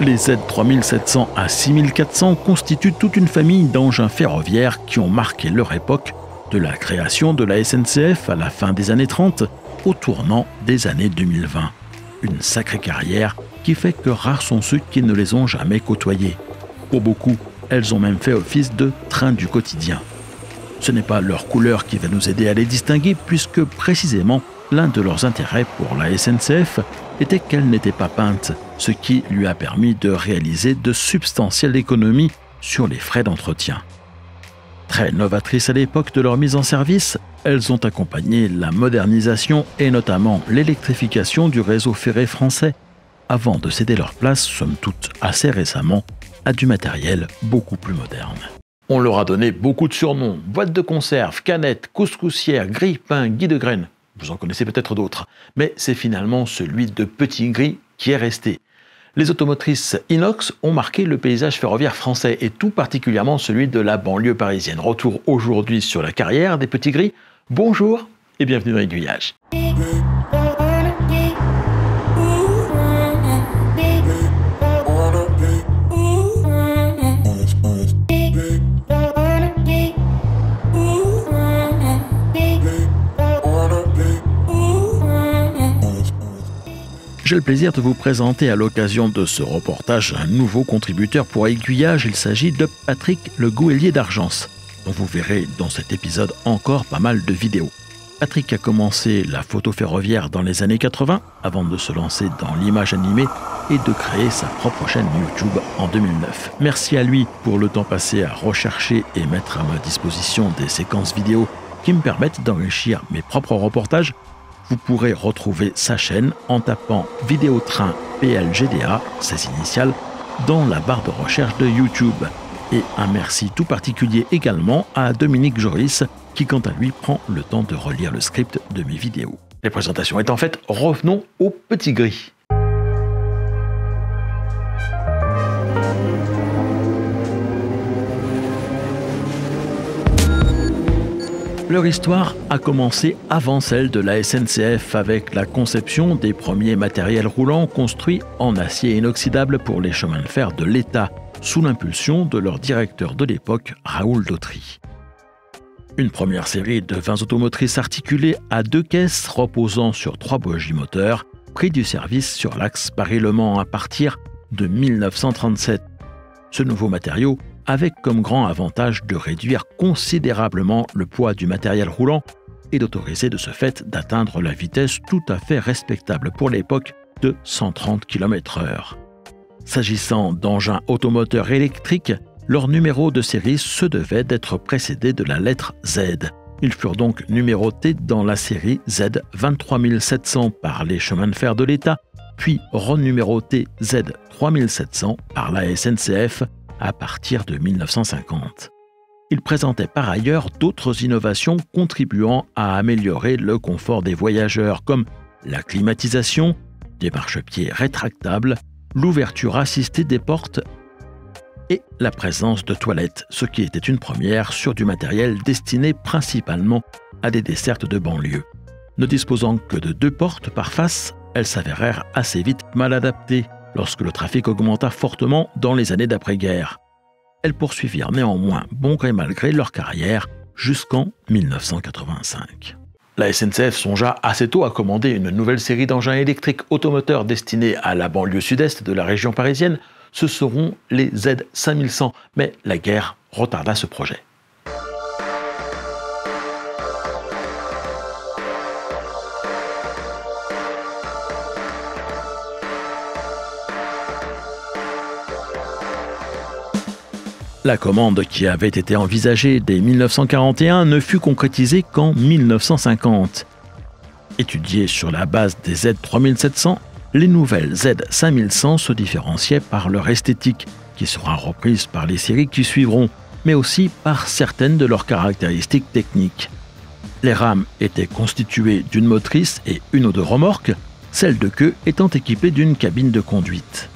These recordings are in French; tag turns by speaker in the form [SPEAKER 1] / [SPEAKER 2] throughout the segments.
[SPEAKER 1] Les Z3700 à 6400 constituent toute une famille d'engins ferroviaires qui ont marqué leur époque, de la création de la SNCF à la fin des années 30 au tournant des années 2020. Une sacrée carrière qui fait que rares sont ceux qui ne les ont jamais côtoyés. Pour beaucoup, elles ont même fait office de train du quotidien. Ce n'est pas leur couleur qui va nous aider à les distinguer puisque précisément l'un de leurs intérêts pour la SNCF était qu'elle n'était pas peinte, ce qui lui a permis de réaliser de substantielles économies sur les frais d'entretien. Très novatrices à l'époque de leur mise en service, elles ont accompagné la modernisation et notamment l'électrification du réseau ferré français, avant de céder leur place, somme toute assez récemment, à du matériel beaucoup plus moderne. On leur a donné beaucoup de surnoms, boîte de conserve, canette, couscoussière, grille-pain, Guy de Graine. Vous en connaissez peut-être d'autres, mais c'est finalement celui de Petit Gris qui est resté. Les automotrices inox ont marqué le paysage ferroviaire français et tout particulièrement celui de la banlieue parisienne. Retour aujourd'hui sur la carrière des Petits Gris. Bonjour et bienvenue dans Aiguillage. J'ai le plaisir de vous présenter à l'occasion de ce reportage un nouveau contributeur pour Aiguillage. Il s'agit de Patrick Le Gouellier d'Argence, dont vous verrez dans cet épisode encore pas mal de vidéos. Patrick a commencé la photo ferroviaire dans les années 80 avant de se lancer dans l'image animée et de créer sa propre chaîne YouTube en 2009. Merci à lui pour le temps passé à rechercher et mettre à ma disposition des séquences vidéo qui me permettent d'enrichir mes propres reportages. Vous pourrez retrouver sa chaîne en tapant Vidéotrain PLGDA, ses initiales, dans la barre de recherche de YouTube. Et un merci tout particulier également à Dominique Joris, qui quant à lui prend le temps de relire le script de mes vidéos. Les présentations étant faites, revenons au Petit Gris. Leur histoire a commencé avant celle de la SNCF avec la conception des premiers matériels roulants construits en acier inoxydable pour les chemins de fer de l'État, sous l'impulsion de leur directeur de l'époque, Raoul Dautry. Une première série de 20 automotrices articulées à 2 caisses reposant sur 3 bogies moteurs, prit du service sur l'axe Paris-Le Mans à partir de 1937. Ce nouveau matériau avec comme grand avantage de réduire considérablement le poids du matériel roulant et d'autoriser de ce fait d'atteindre la vitesse tout à fait respectable pour l'époque de 130 km/h. S'agissant d'engins automoteurs électriques, leur numéro de série se devait d'être précédé de la lettre Z. Ils furent donc numérotés dans la série Z 23700 par les chemins de fer de l'État, puis renumérotés Z 3700 par la SNCF, à partir de 1950. Il présentait par ailleurs d'autres innovations contribuant à améliorer le confort des voyageurs comme la climatisation, des marchepieds rétractables, l'ouverture assistée des portes et la présence de toilettes, ce qui était une première sur du matériel destiné principalement à des dessertes de banlieue. Ne disposant que de 2 portes par face, elles s'avérèrent assez vite mal adaptées lorsque le trafic augmenta fortement dans les années d'après-guerre. Elles poursuivirent néanmoins bon gré mal gré leur carrière jusqu'en 1985. La SNCF songea assez tôt à commander une nouvelle série d'engins électriques automoteurs destinés à la banlieue sud-est de la région parisienne. Ce seront les Z5100, mais la guerre retarda ce projet. La commande qui avait été envisagée dès 1941 ne fut concrétisée qu'en 1950. Étudiées sur la base des Z3700, les nouvelles Z5100 se différenciaient par leur esthétique, qui sera reprise par les séries qui suivront, mais aussi par certaines de leurs caractéristiques techniques. Les rames étaient constituées d'une motrice et une ou 2 remorques, celle de queue étant équipée d'une cabine de conduite.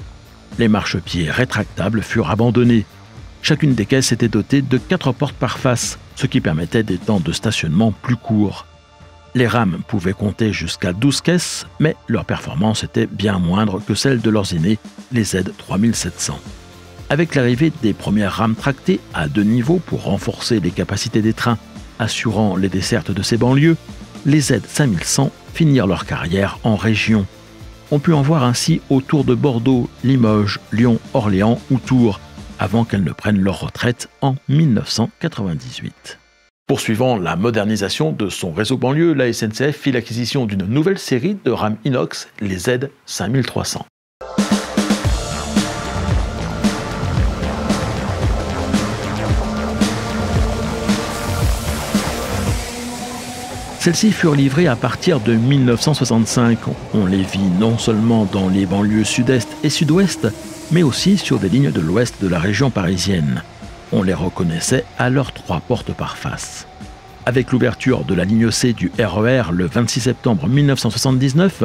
[SPEAKER 1] Les marchepieds rétractables furent abandonnés. Chacune des caisses était dotée de 4 portes par face, ce qui permettait des temps de stationnement plus courts. Les rames pouvaient compter jusqu'à 12 caisses, mais leur performance était bien moindre que celle de leurs aînés, les Z3700. Avec l'arrivée des premières rames tractées à 2 niveaux pour renforcer les capacités des trains assurant les dessertes de ces banlieues, les Z5100 finirent leur carrière en région. On put en voir ainsi autour de Bordeaux, Limoges, Lyon, Orléans ou Tours, avant qu'elles ne prennent leur retraite en 1998. Poursuivant la modernisation de son réseau banlieue, la SNCF fit l'acquisition d'une nouvelle série de rames inox, les Z5300. Celles-ci furent livrées à partir de 1965. On les vit non seulement dans les banlieues sud-est et sud-ouest, mais aussi sur des lignes de l'ouest de la région parisienne. On les reconnaissait à leurs 3 portes par face. Avec l'ouverture de la ligne C du RER le 26 septembre 1979,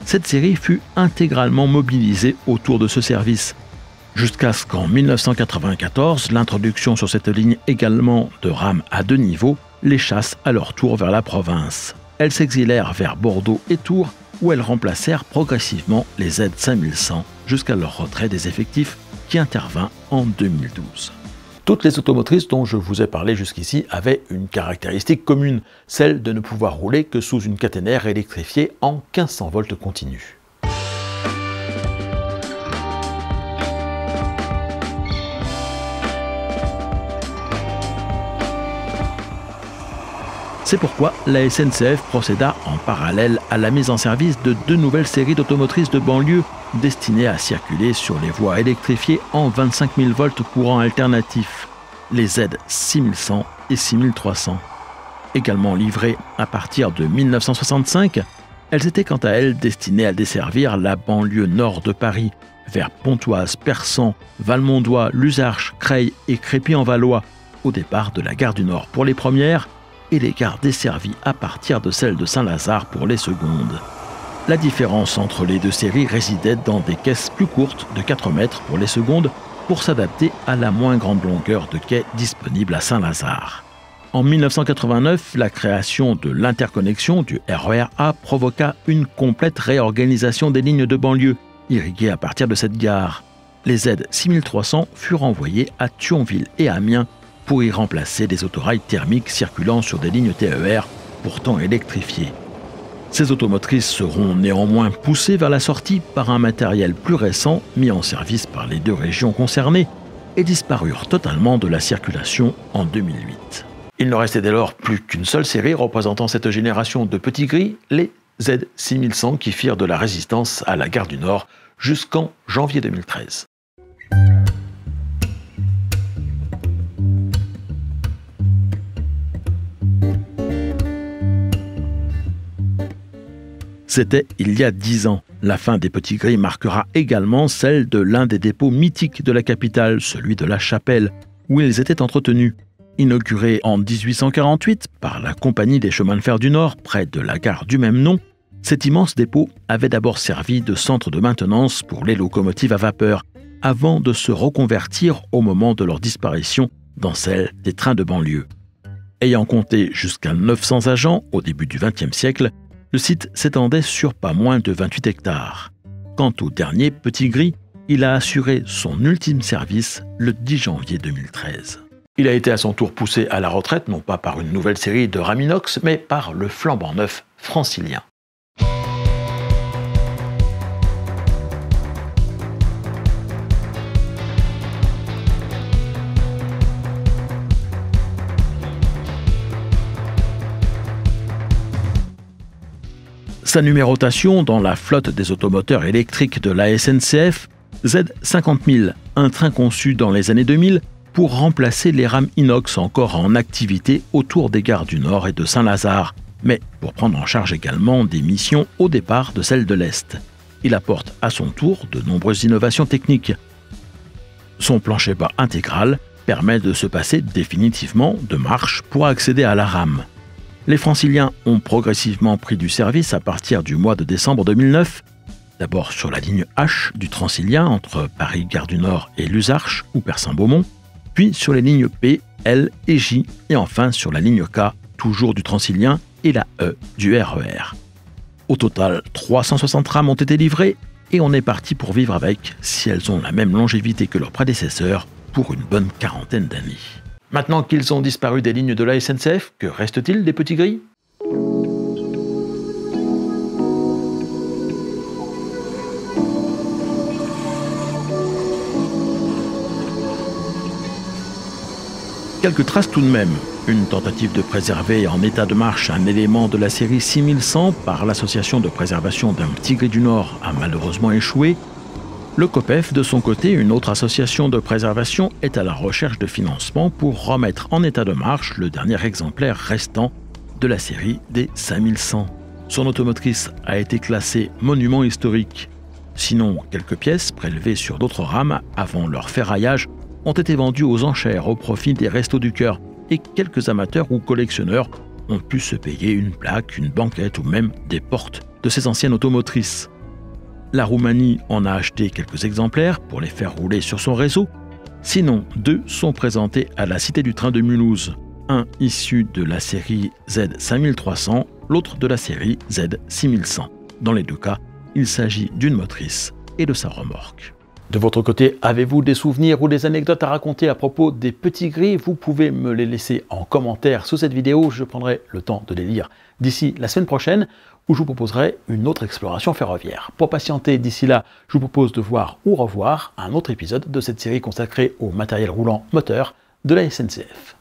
[SPEAKER 1] cette série fut intégralement mobilisée autour de ce service. Jusqu'à ce qu'en 1994, l'introduction sur cette ligne également de rames à 2 niveaux les chasse à leur tour vers la province. Elles s'exilèrent vers Bordeaux et Tours, où elles remplacèrent progressivement les Z5100 jusqu'à leur retrait des effectifs qui intervint en 2012. Toutes les automotrices dont je vous ai parlé jusqu'ici avaient une caractéristique commune, celle de ne pouvoir rouler que sous une caténaire électrifiée en 1500 volts continus. C'est pourquoi la SNCF procéda en parallèle à la mise en service de 2 nouvelles séries d'automotrices de banlieue destinées à circuler sur les voies électrifiées en 25 000 volts courant alternatif, les Z6100 et 6300. Également livrées à partir de 1965, elles étaient quant à elles destinées à desservir la banlieue nord de Paris, vers Pontoise, Persan, Valmondois, Luzarches, Creil et Crépy-en-Valois, au départ de la gare du Nord pour les premières, et les gares desservies à partir de celle de Saint-Lazare pour les secondes. La différence entre les 2 séries résidait dans des caisses plus courtes de 4 mètres pour les secondes pour s'adapter à la moins grande longueur de quai disponible à Saint-Lazare. En 1989, la création de l'interconnexion du RER A provoqua une complète réorganisation des lignes de banlieue, irriguées à partir de cette gare. Les Z6300 furent envoyés à Thionville et Amiens pour y remplacer des autorails thermiques circulant sur des lignes TER pourtant électrifiées. Ces automotrices seront néanmoins poussées vers la sortie par un matériel plus récent mis en service par les 2 régions concernées et disparurent totalement de la circulation en 2008. Il ne restait dès lors plus qu'une seule série représentant cette génération de petits gris, les Z6100 qui firent de la résistance à la gare du Nord jusqu'en janvier 2013. C'était il y a 10 ans. La fin des petits gris marquera également celle de l'un des dépôts mythiques de la capitale, celui de la Chapelle, où ils étaient entretenus. Inauguré en 1848 par la Compagnie des chemins de fer du Nord, près de la gare du même nom, cet immense dépôt avait d'abord servi de centre de maintenance pour les locomotives à vapeur, avant de se reconvertir au moment de leur disparition dans celle des trains de banlieue. Ayant compté jusqu'à 900 agents au début du XXe siècle, le site s'étendait sur pas moins de 28 hectares. Quant au dernier petit gris, il a assuré son ultime service le 10 janvier 2013. Il a été à son tour poussé à la retraite, non pas par une nouvelle série de rames inox, mais par le flambant neuf francilien. Sa numérotation dans la flotte des automoteurs électriques de la SNCF, Z50 000, un train conçu dans les années 2000 pour remplacer les rames inox encore en activité autour des gares du Nord et de Saint-Lazare, mais pour prendre en charge également des missions au départ de celles de l'Est. Il apporte à son tour de nombreuses innovations techniques. Son plancher bas intégral permet de se passer définitivement de marche pour accéder à la rame. Les franciliens ont progressivement pris du service à partir du mois de décembre 2009, d'abord sur la ligne H du Transilien entre Paris, Gare du Nord et Luzarches ou Persan-Beaumont, puis sur les lignes P, L et J, et enfin sur la ligne K, toujours du Transilien, et la E du RER. Au total, 360 rames ont été livrées et on est parti pour vivre avec, si elles ont la même longévité que leurs prédécesseurs, pour une bonne quarantaine d'années. Maintenant qu'ils ont disparu des lignes de la SNCF, que reste-t-il des petits gris ? Quelques traces tout de même. Une tentative de préserver en état de marche un élément de la série 6100 par l'association de préservation d'un petit gris du Nord a malheureusement échoué. Le COPEF, de son côté, une autre association de préservation, est à la recherche de financement pour remettre en état de marche le dernier exemplaire restant de la série des 5100. Son automotrice a été classée monument historique. Sinon, quelques pièces prélevées sur d'autres rames avant leur ferraillage ont été vendues aux enchères au profit des Restos du Cœur et quelques amateurs ou collectionneurs ont pu se payer une plaque, une banquette ou même des portes de ces anciennes automotrices. La Roumanie en a acheté quelques exemplaires pour les faire rouler sur son réseau. Sinon, 2 sont présentés à la Cité du Train de Mulhouse. Un issu de la série Z5300, l'autre de la série Z6100. Dans les deux cas, il s'agit d'une motrice et de sa remorque. De votre côté, avez-vous des souvenirs ou des anecdotes à raconter à propos des petits gris? Vous pouvez me les laisser en commentaire sous cette vidéo. Je prendrai le temps de les lire d'ici la semaine prochaine, où je vous proposerai une autre exploration ferroviaire. Pour patienter d'ici là, je vous propose de voir ou revoir un autre épisode de cette série consacrée au matériel roulant moteur de la SNCF.